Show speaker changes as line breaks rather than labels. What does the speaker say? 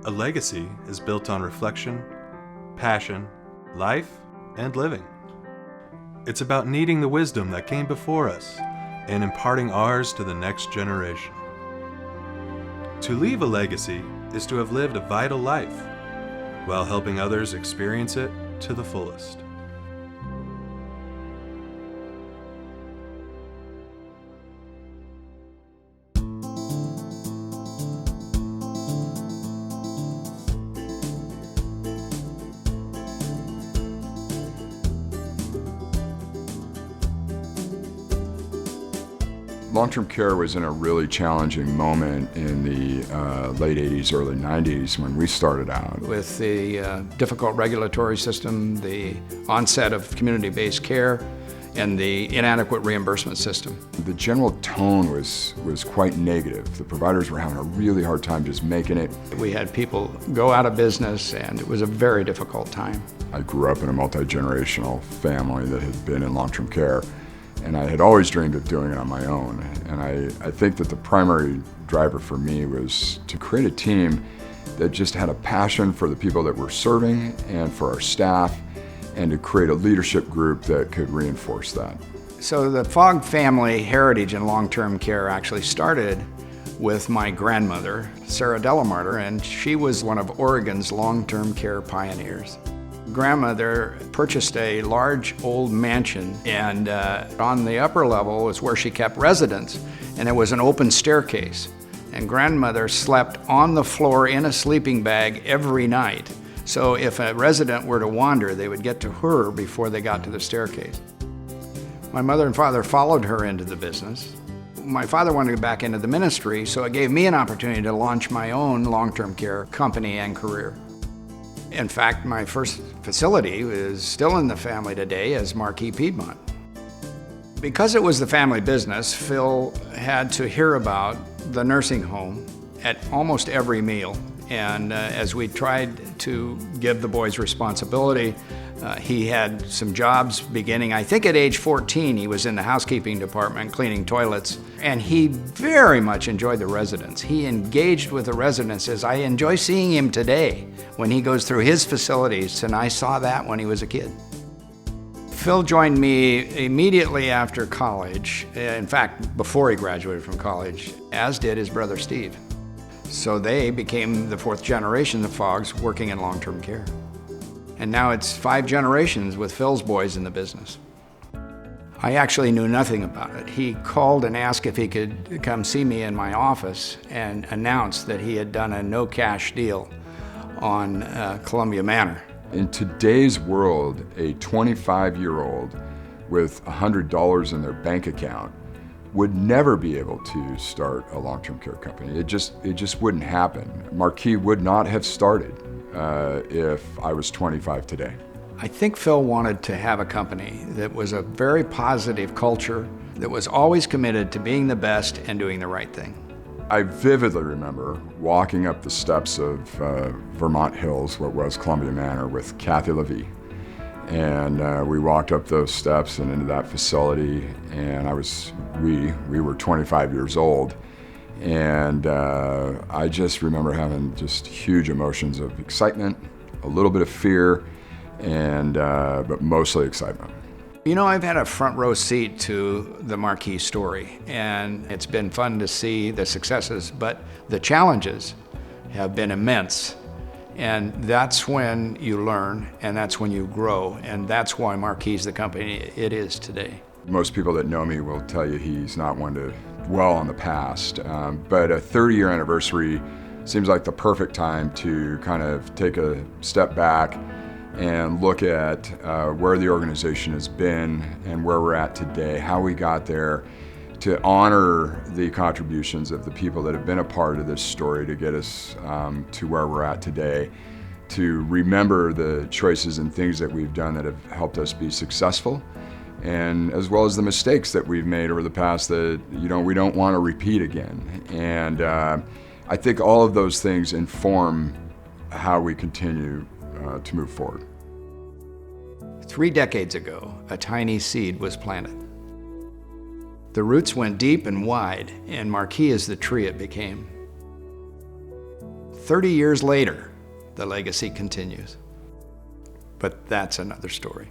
A legacy is built on reflection, passion, life, and living. It's about needing the wisdom that came before us and imparting ours to the next generation. To leave a legacy is to have lived a vital life while helping others experience it to the fullest.
Long-term care was in a really challenging moment in the late 80s, early 90s when we started out.
With the difficult regulatory system, the onset of community-based care, and the inadequate reimbursement system.
The general tone was quite negative. The providers were having a really hard time just making it.
We had people go out of business, and it was a very difficult time.
I grew up in a multi-generational family that had been in long-term care, and I had always dreamed of doing it on my own. And I think that the primary driver for me was to create a team that just had a passion for the people that we're serving and for our staff, and to create a leadership group that could reinforce that.
So the Fogg family heritage in long-term care actually started with my grandmother, Sarah Delamarter, and she was one of Oregon's long-term care pioneers. Grandmother purchased a large old mansion, and on the upper level was where she kept residents, and there was an open staircase. And grandmother slept on the floor in a sleeping bag every night. So if a resident were to wander, they would get to her before they got to the staircase. My mother and father followed her into the business. My father wanted to get back into the ministry, so it gave me an opportunity to launch my own long-term care company and career. In fact, my first facility is still in the family today as Marquis Piedmont. Because it was the family business, Phil had to hear about the nursing home at almost every meal. And as we tried to give the boys responsibility, he had some jobs beginning, I think at age 14, he was in the housekeeping department cleaning toilets, and he very much enjoyed the residents. He engaged with the residents as I enjoy seeing him today when he goes through his facilities, and I saw that when he was a kid. Phil joined me immediately after college, in fact, before he graduated from college, as did his brother Steve. So they became the fourth generation of Foggs working in long-term care. And now it's 5 generations with Phil's boys in the business. I actually knew nothing about it. He called and asked if he could come see me in my office and announced that he had done a no-cash deal on Columbia Manor.
In today's world, a 25-year-old with $100 in their bank account would never be able to start a long-term care company. It just wouldn't happen. Marquis would not have started if I was 25 today.
I think Phil wanted to have a company that was a very positive culture, that was always committed to being the best and doing the right thing.
I vividly remember walking up the steps of Vermont Hills, what was Columbia Manor, with Kathy Levy. And we walked up those steps and into that facility, and we were 25 years old. And I just remember having just huge emotions of excitement, a little bit of fear, and but mostly excitement.
You know, I've had a front row seat to the Marquis story, and it's been fun to see the successes, but the challenges have been immense. And that's when you learn, and that's when you grow, and that's why Marquis is the company it is today.
Most people that know me will tell you he's not one to dwell on the past, but a 30-year anniversary seems like the perfect time to kind of take a step back and look at where the organization has been and where we're at today, how we got there, to honor the contributions of the people that have been a part of this story to get us to where we're at today, to remember the choices and things that we've done that have helped us be successful, and as well as the mistakes that we've made over the past that we don't want to repeat again. And I think all of those things inform how we continue to move forward.
3 decades ago, a tiny seed was planted. The roots went deep and wide, and Marquis is the tree it became. 30 years later, the legacy continues. But that's another story.